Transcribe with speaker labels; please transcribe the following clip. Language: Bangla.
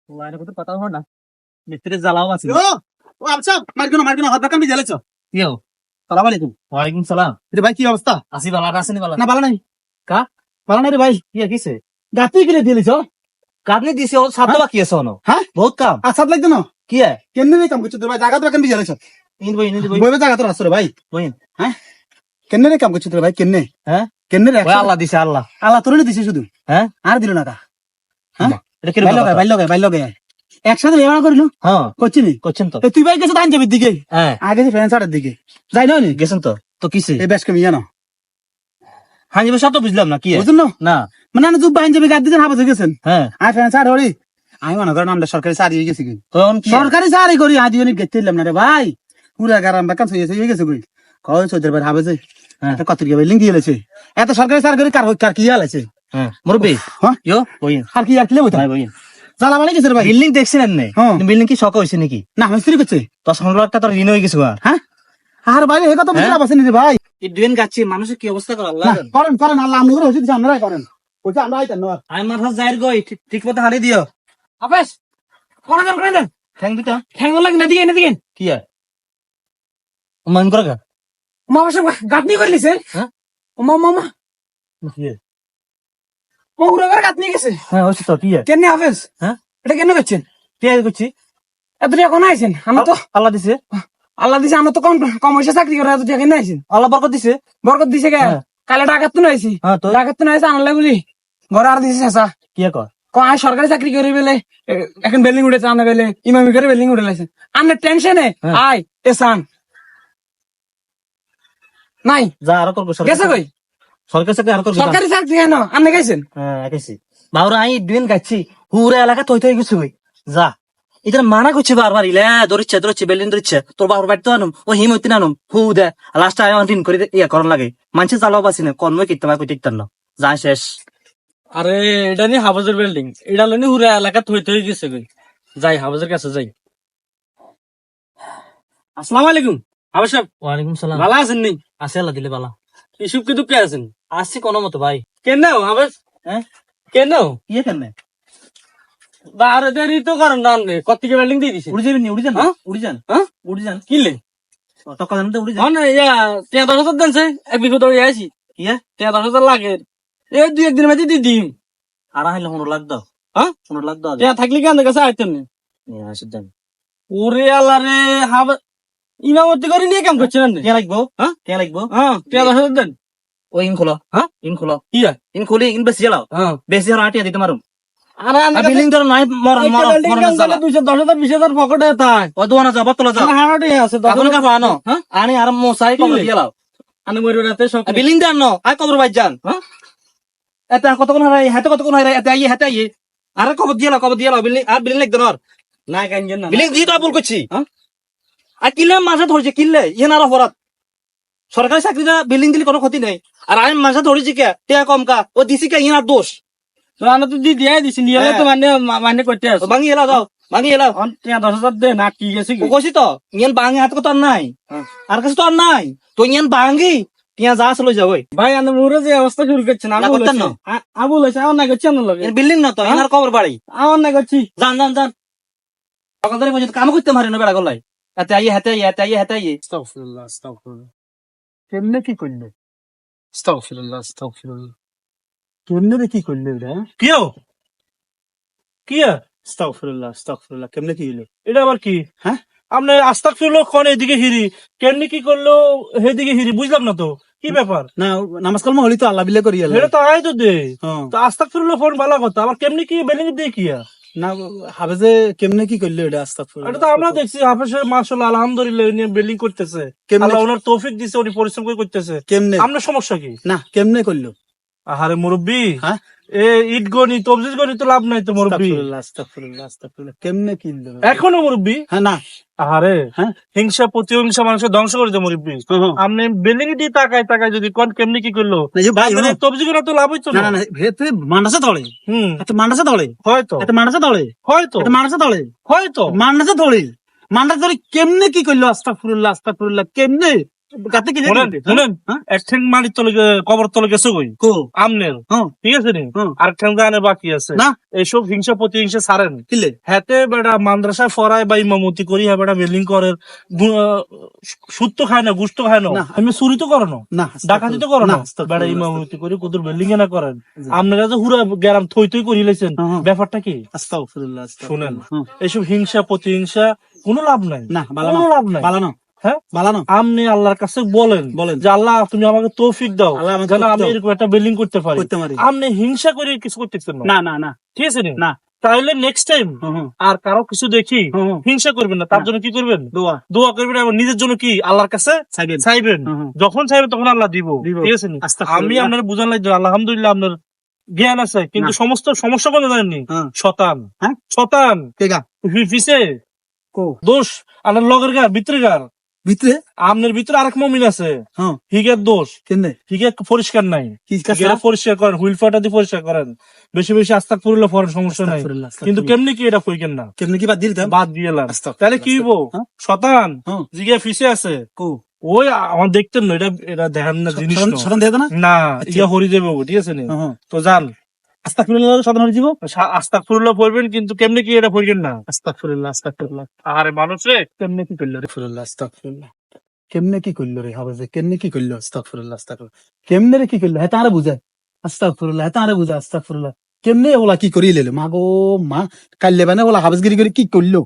Speaker 1: লাইনে কত কথা হল না মিস্ত্রি জ্বালাও আছে
Speaker 2: ও আচ্ছা মার্কিনো হাত বাকান বিজে লেছো
Speaker 1: কিও
Speaker 2: সালাম আলাইকুম।
Speaker 1: ওয়ালাইকুম সালাম
Speaker 2: রে ভাই কি অবস্থা?
Speaker 1: আসি বালা আসেনি বালা
Speaker 2: না ভালো নাই।
Speaker 1: কা
Speaker 2: ভালো নাই রে ভাই।
Speaker 1: কি কিছে
Speaker 2: গাতি কিনে দিয়ে লিছো?
Speaker 1: কাটনি দিছে ও সাত বাকি আছে ono
Speaker 2: হ্যাঁ
Speaker 1: বহুত কাম
Speaker 2: আসাদ লাগতো না।
Speaker 1: কি है
Speaker 2: কেমনে রে কাম করছো তোর ভাই? জায়গা তো বাকান বিজে লেছো।
Speaker 1: ইন বই
Speaker 2: বইবে জায়গা তো রাস্তা রে ভাই।
Speaker 1: বই
Speaker 2: হ্যাঁ কেমনে রে কাম করছো তোর ভাই? কেমনে
Speaker 1: হ্যাঁ
Speaker 2: কেমনে রে?
Speaker 1: ওই আল্লাহ দিছে আল্লাহ
Speaker 2: আল্লাহ তোরে দিছে শুধু,
Speaker 1: হ্যাঁ
Speaker 2: আর দিল না কা। হ্যাঁ
Speaker 1: এটা কি
Speaker 2: ভাই লগে একসাথে লেওয়া করিল
Speaker 1: হ্যাঁ
Speaker 2: করছি নি।
Speaker 1: করছেন তো
Speaker 2: তুই ভাই গেছে ধান যাবির দিকে,
Speaker 1: হ্যাঁ
Speaker 2: আগে যে ফ্রেন্ড সারের দিকে যাই না নি
Speaker 1: গেছেন তো তো কিছে
Speaker 2: এই বেশ কমি জানো
Speaker 1: হ্যাঁ যাবে সব তো বুঝলাম না কি
Speaker 2: বুঝুন না
Speaker 1: না
Speaker 2: মানে না জুব বাহিন যাবি গাদ দিতে হাবাতে গেছেন।
Speaker 1: হ্যাঁ
Speaker 2: আই ফ্রেন্ড সার হরি আমি মনে করেন আমরা সরকারি চাকরি হয়ে গেছি কি
Speaker 1: তখন কি
Speaker 2: সরকারি চাকরি করি আদি অনেক গেতে দিলাম না রে ভাই। পুরা গারাম বাকান হয়ে গেছে কই কয় চৌধুরী ভাই হাবে যে
Speaker 1: হ্যাঁ।
Speaker 2: কত কি বিল্ডিং দিয়ে লেছে এত সরকারি চাকরি কার কি আলেছে
Speaker 1: হ্যাঁ মুরব্বি
Speaker 2: হ্যাঁ
Speaker 1: ইয়ো বই
Speaker 2: আর কি আর কি লেবো
Speaker 1: ভাই বই
Speaker 2: জ্বালা মানে গেছে রে ভাই।
Speaker 1: বিল্ডিং দেখছেন না
Speaker 2: হ্যাঁ।
Speaker 1: বিল্ডিং কি শখ হইছে নাকি
Speaker 2: না মিস্ত্রি করছে
Speaker 1: 10-15 লাখ টাকা ঋণ হয়ে গেছে আর
Speaker 2: হ্যাঁ আর ভাই এই কথা বুঝতে
Speaker 1: হ্যাঁ?
Speaker 2: পারছেন রে ভাই।
Speaker 1: এই ড্রেন গাচ্ছি মানুষের কি অবস্থা করে আল্লাহ
Speaker 2: না, করেন আল্লাহ আপনি করে হচ্ছে আপনারাই করেন বলছে আমরা আইতেন না
Speaker 1: আমি মাথা যাইর গই ঠিক মতো হারি দিও
Speaker 3: আবেশ করে দেন
Speaker 1: ঠ্যাং দিতা
Speaker 3: ঠ্যাং লাগে না দিকে
Speaker 1: কি আর মান করে গা
Speaker 3: মা বাসা গাঁথনি করে লিছে
Speaker 1: হ্যাঁ?
Speaker 3: মামা
Speaker 1: কি
Speaker 3: পুরো করে গাঁথনি গেছে
Speaker 1: হ্যাঁ হচ্ছে তো কি আর
Speaker 3: কেন আবেশ
Speaker 1: হ্যাঁ
Speaker 3: এটা কেন করছেন
Speaker 1: পেঁয়াজ করছি
Speaker 3: এত টাকা কোন আইছেন আমরা তো
Speaker 1: আল্লাহ দিছে
Speaker 3: আল্লাহ দিছে আমরা তো কম কম পয়সা চাকরি করে এত টাকা কেন আইছেন
Speaker 1: আল্লাহ বরকত দিছে
Speaker 3: বরকত দিছে কে
Speaker 1: হ্যাঁ।
Speaker 3: কালে ডাকাত তো নাইছি
Speaker 1: হ্যাঁ তো
Speaker 3: ডাকাত তো নাইছে আনলে বলি ঘরে আর দিছে শেষা
Speaker 1: কি কর
Speaker 3: আয় সরকারি চাকরি করে বেলে এখন বিল্ডিং উঠেছে আনে বেলে ইমামি করে বিল্ডিং উঠে লাইছে আন্নে টেনশনে
Speaker 1: হ্যাঁ।
Speaker 3: আয় এসান নাই
Speaker 1: যা আর করবো
Speaker 3: গেছে কই
Speaker 1: সরকার চাকরি আর করবো
Speaker 3: সরকারি চাকরি কেন আন্নে গাইছেন
Speaker 1: হ্যাঁ একাইছি বাবুরা আমি ড্রেন গাচ্ছি পুরো এলাকা তৈ তৈ গেছে কই যা এটা মানা করছে বারবার ইলে ধরছে বেলিন ধরছে তোর বাবার বাড়িতে আনুম ও হিম হইতে আনুম হু দে লাস্ট আয় ঋণ করে ইয়া করন লাগে মানুষের জ্বালাও বাসি না কর্ম কিনতে পারে কইতে না যা শেষ
Speaker 3: আরে এটা নিয়ে হাফাজের বিল্ডিং এটা লনি হুরা এলাকা থই গেছে কই যাই হাফাজের কাছে যাই আসসালামু আলাইকুম হাফাজ সাহেব
Speaker 1: ওয়ালাইকুম সালাম
Speaker 3: ভালো আছেন নি
Speaker 1: আছে আল্লাহ দিলে বালা
Speaker 3: ইসুব কি দুঃখে আছেন
Speaker 1: আসছি কোনো মতো ভাই
Speaker 3: কেন হাফাজ
Speaker 1: হ্যাঁ
Speaker 3: কেন
Speaker 1: ইয়ে কেন
Speaker 3: বারে দেরি তো করেন না কত্তিকে বিল্ডিং দিয়ে দিছে
Speaker 1: উড়ি যাবেন উড়ি যান
Speaker 3: হ্যাঁ?
Speaker 1: উড়ি যান
Speaker 3: হ্যাঁ
Speaker 1: উড়ি যান
Speaker 3: কিনলে
Speaker 1: টকা জানতে উড়ি যান
Speaker 3: হন ইয়া 10,000 দেনছে এক বিঘা দড়ি আইছি
Speaker 1: ইয়ে
Speaker 3: 10,000 লাগে এই দুই একদিন মধ্যে দিয়ে দিম
Speaker 1: আর আইলে 15 লাখ দাও
Speaker 3: হ্যাঁ
Speaker 1: 15 লাখ দাও
Speaker 3: টিয়া থাকলে কেন কাছে আইতেন না
Speaker 1: নিয়ে আসি দেন
Speaker 3: ওরে আল্লাহ রে হাফাজ ইমামতি করে নিয়ে কাম করছেন না
Speaker 1: কে লাগবো
Speaker 3: হ্যাঁ?
Speaker 1: কে লাগবো
Speaker 3: হ্যাঁ 10,000 দেন
Speaker 1: ও ইন খোলো
Speaker 3: হ্যাঁ?
Speaker 1: ইন খোলো
Speaker 3: কি হয়
Speaker 1: ইন খুলি ইন বেশি জ্বালাও
Speaker 3: হ্যাঁ
Speaker 1: বেশি আর আটিয়া দিতে মারুম
Speaker 3: আরে
Speaker 1: আর বিল্ডিং ধরো নয় মরণ মরণ মরণ জ্বালা
Speaker 3: 210,000 20,000 পকেটে থাক
Speaker 1: ও দোয়ানা যাও বতলা যাও
Speaker 3: হাড়াটি আছে
Speaker 1: এখন কাফা আনো
Speaker 3: হ্যাঁ?
Speaker 1: আনি আর মশাই কবর
Speaker 3: কি?
Speaker 1: দিয়ে লাও
Speaker 3: আনে মরি রাতে সব
Speaker 1: বিল্ডিং দেন নো আই কবর বাইর যান
Speaker 3: হ্যাঁ?
Speaker 1: এতে কতক্ষণ হারাই হাতে কতক্ষণ হারাই এতে আইয়ে আর কবর দিয়ে লাও বিল্ডিং আর বিল্ডিং লাগবে নর
Speaker 3: না কাঞ্জন না
Speaker 1: বিল্ডিং দিয়ে তো বল করছি
Speaker 3: হ্যাঁ?
Speaker 1: আর কিনলে মাঝে ধরছে কিনলে ইয়ে না অপরাধ সরকারি চাকরিটা বিল্ডিং দিলে কোনো ক্ষতি নেই আর আমি মাঝে ধরেছি কে টিয়া কম কা ও দিছি কে ইয়ে আর দোষ
Speaker 3: রানা তো দি দিয়ে দিছি নিয়ে
Speaker 1: হ্যাঁ।
Speaker 3: তো মানে করতে আছে
Speaker 1: ভাঙি এলাও যাও ভাঙি এলাও
Speaker 3: 10,000 দে না কি গেছে কি
Speaker 1: ও কইছি তো ইয়ান ভাঙি হাতে তো আর নাই
Speaker 3: হ্যাঁ।
Speaker 1: আর কাছে তো আর নাই তো ইয়ান ভাঙি টিয়া যা আসলে যাও
Speaker 3: ভাই আনে মুরে যে অবস্থা শুরু করছেন
Speaker 1: না
Speaker 3: আবুল
Speaker 1: করতেন না।
Speaker 3: আবুল হইছে আমার না করছি আমার লগে
Speaker 1: বিল্ডিং না তো এনার কবর বাড়ি
Speaker 3: আমার না করছি
Speaker 1: যান সকাল ধরে পর্যন্ত কাম করতে পারি না বেড়া গলাই এতে আইয়ে হাতে আইয়ে
Speaker 3: আস্তাগফিরুল্লাহ আস্তাগফিরুল্লাহ কেমনে কি করলে আস্তাগফিরুল্লাহ আস্তাগফিরুল্লাহ কেমনে রে কি করলে এটা
Speaker 2: কিও
Speaker 3: কি
Speaker 2: আস্তাগফিরুল্লাহ আস্তাগফিরুল্লাহ কেমনে কি হলো?
Speaker 3: এটা আবার কি
Speaker 2: হ্যাঁ?
Speaker 3: আপনি আস্তাগফিরুল্লাহ কোন এদিকে হিরি কেমনি কি করলো হেদিকে হিরি বুঝলাম না তো কি ব্যাপার
Speaker 2: না নামাজ কালমা হলি তো আল্লাহ বিল্লাহ করি
Speaker 3: এটা তো আয় তো দে
Speaker 2: হ্যাঁ
Speaker 3: তো আস্তাগফিরুল্লাহ ফোন ভালো কথা আবার কেমনি কি বেলিং দিয়ে কি
Speaker 2: না হাবে যে কেমনে কি করলো এটা আস্তাগফিরুল্লাহ
Speaker 3: এটা তো আমরা দেখছি হাফেজে মাশাআল্লাহ আলহামদুলিল্লাহ উনি বিল্ডিং করতেছে
Speaker 2: কেমনে
Speaker 3: আল্লাহ ওনার তৌফিক দিছে উনি পরিশ্রম করে করতেছে
Speaker 2: কেমনে
Speaker 3: আপনার সমস্যা কি
Speaker 2: না কেমনে করলো?
Speaker 3: আহারে মুরব্বি
Speaker 2: হ্যাঁ?
Speaker 3: এ ইট গনি তবজিজ গনি তো লাভ নাই তো মুরব্বি
Speaker 2: আস্তাগফিরুল্লাহ কেমনে কি হলো?
Speaker 3: এখনো মুরব্বি
Speaker 2: হ্যাঁ না
Speaker 3: আহারে
Speaker 2: হ্যাঁ?
Speaker 3: হিংসা প্রতিহিংসা মানুষের ধ্বংস করে দেয় মুরব্বি আপনি বিল্ডিং দিয়ে তাকায় যদি কোন কেমনি কি করলো
Speaker 2: না যে ভাই
Speaker 3: আপনার তবজি গনা তো লাভ হইতো
Speaker 2: না
Speaker 3: না
Speaker 2: না না ভেতে মানসে তলে
Speaker 3: হুম
Speaker 2: এত মানসে তলে
Speaker 3: হয়তো
Speaker 2: এত মানসে তলে
Speaker 3: হয়তো
Speaker 2: এত মানসে তলে
Speaker 3: হয়তো
Speaker 2: মানসে তলে মানসে তলে কেমনে কি করলো? আস্তাগফিরুল্লাহ কেমনে গাতে কি
Speaker 3: শুনেন শুনেন এক ঠ্যাং মাটির তলে কবর তলে গেছে কই
Speaker 2: কো
Speaker 3: আমনের
Speaker 2: হ্যাঁ
Speaker 3: ঠিক আছে নি
Speaker 2: হ্যাঁ
Speaker 3: আর ঠ্যাং গানে বাকি আছে
Speaker 2: না
Speaker 3: এইসব হিংসা প্রতিহিংসা ছাড়েন
Speaker 2: কিলে
Speaker 3: হাতে বেটা মাদ্রাসায় ফরায় বা ইমামতি করি হ্যাঁ বেটা বিল্ডিং করে সুদ তো খায় না গুস্ত খায় না
Speaker 2: না।
Speaker 3: আমি চুরি তো করো না
Speaker 2: না
Speaker 3: ডাকাতি তো করো না
Speaker 2: আস্তাগফিরুল্লাহ,
Speaker 3: বেটা ইমামতি করি কুদুর বিল্ডিং এ না করেন আপনারা যে হুরা গ্যারাম থই থই করি লাইছেন
Speaker 2: হ্যাঁ, হ্যাঁ।
Speaker 3: ব্যাপারটা কি
Speaker 2: আস্তাগফিরুল্লাহ,
Speaker 3: শুনেন
Speaker 2: আস্তাগফিরুল্লাহ। হ্যাঁ।
Speaker 3: এইসব হিংসা প্রতিহিংসা কোনো লাভ নাই
Speaker 2: না বালানো
Speaker 3: কোনো লাভ নাই
Speaker 2: বালানো
Speaker 3: হ্যাঁ
Speaker 2: বালানো
Speaker 3: আপনি আল্লাহর কাছে বলেন
Speaker 2: বলেন।
Speaker 3: যে আল্লাহ তুমি আমাকে তৌফিক দাও
Speaker 2: আল্লাহ আমাকে
Speaker 3: যেন
Speaker 2: তৌফিক
Speaker 3: আমি
Speaker 2: দাও।
Speaker 3: এরকম একটা বিল্ডিং করতে পারি
Speaker 2: করতে পারি।
Speaker 3: আপনি হিংসা করে কিছু করতেছেন না
Speaker 2: না না না
Speaker 3: ঠিক আছে নি?
Speaker 2: না
Speaker 3: তাহলে নেক্সট টাইম
Speaker 2: হুম, হুম,
Speaker 3: আর কারো কিছু দেখি
Speaker 2: হুম, হুম।
Speaker 3: হিংসা করবেন না তার
Speaker 2: না।
Speaker 3: জন্য কি করবেন
Speaker 2: দোয়া
Speaker 3: দোয়া করবেন এবং নিজের জন্য কি আল্লাহর কাছে
Speaker 2: চাইবেন
Speaker 3: চাইবেন
Speaker 2: হুম, হুম।
Speaker 3: যখন চাইবেন তখন আল্লাহ দিব
Speaker 2: দিব।
Speaker 3: ঠিক আছে নি?
Speaker 2: আস্তাগফিরুল্লাহ।
Speaker 3: আমি আপনার বুঝান লাগবে আলহামদুলিল্লাহ আপনার জ্ঞান আছে কিন্তু
Speaker 2: না।
Speaker 3: সমস্ত সমস্যা কোনো জানেননি
Speaker 2: হ্যাঁ
Speaker 3: শতান
Speaker 2: হ্যাঁ
Speaker 3: শতান
Speaker 2: কেগা
Speaker 3: পিছে
Speaker 2: কো
Speaker 3: দোষ আপনার লগের গার ভিতরে গার
Speaker 2: ভিতরে
Speaker 3: আপনার ভিতরে আরেক মমিন আছে
Speaker 2: হ্যাঁ
Speaker 3: হিগের দোষ
Speaker 2: কেনে
Speaker 3: হিগে পরিষ্কার নাই
Speaker 2: কি কাজ
Speaker 3: হিগেরা পরিষ্কার করেন হুইল ফাটা দিয়ে পরিষ্কার করেন বেশি বেশি আস্তাগফিরুল্লাহ পড়েন সমস্যা নাই
Speaker 2: আস্তাগফিরুল্লাহ,
Speaker 3: কিন্তু
Speaker 2: আস্তাগফিরুল্লাহ।
Speaker 3: কেমনি কি এটা কইকেন না
Speaker 2: কেমনে কি বাদ দিয়ে দিতাম
Speaker 3: বাদ দিয়ে এলাম
Speaker 2: আস্তাগফিরুল্লাহ,
Speaker 3: তাহলে কি হইব
Speaker 2: হ্যাঁ?
Speaker 3: শতান
Speaker 2: হ্যাঁ
Speaker 3: জিগে ফিসে আছে
Speaker 2: কো
Speaker 3: ওই আমার দেখতেন না এটা এটা দেখেন না জিনিস না।
Speaker 2: শরণ দিয়ে না
Speaker 3: না ইয়া হরি যাবে ঠিক আছে নি?
Speaker 2: হ্যাঁ, হ্যাঁ।
Speaker 3: তো যান
Speaker 2: আস্তাগফিরুল্লাহ সাধারণ জীব
Speaker 3: আস্তাগফিরুল্লাহ পড়বেন কিন্তু কেমনি কি এটা পড়বেন না
Speaker 2: আস্তাগফিরুল্লাহ আস্তাগফিরুল্লাহ
Speaker 3: আরে মানুষ রে
Speaker 2: কেমনে কি করলো রে ফুরুল্লাহ আস্তাগফিরুল্লাহ কেমনে কি করলো রে হবে যে কেমনে কি করলো আস্তাগফিরুল্লাহ আস্তাগফিরুল্লাহ কেমনে রে কি করলো হ্যাঁ তারে বুঝায় আস্তাগফিরুল্লাহ হ্যাঁ তারে বুঝায় আস্তাগফিরুল্লাহ কেমনে ওলা কি করি লেলো মা গো মা কাল্লে বানে ওলা হাবসগিরি করে কি করলো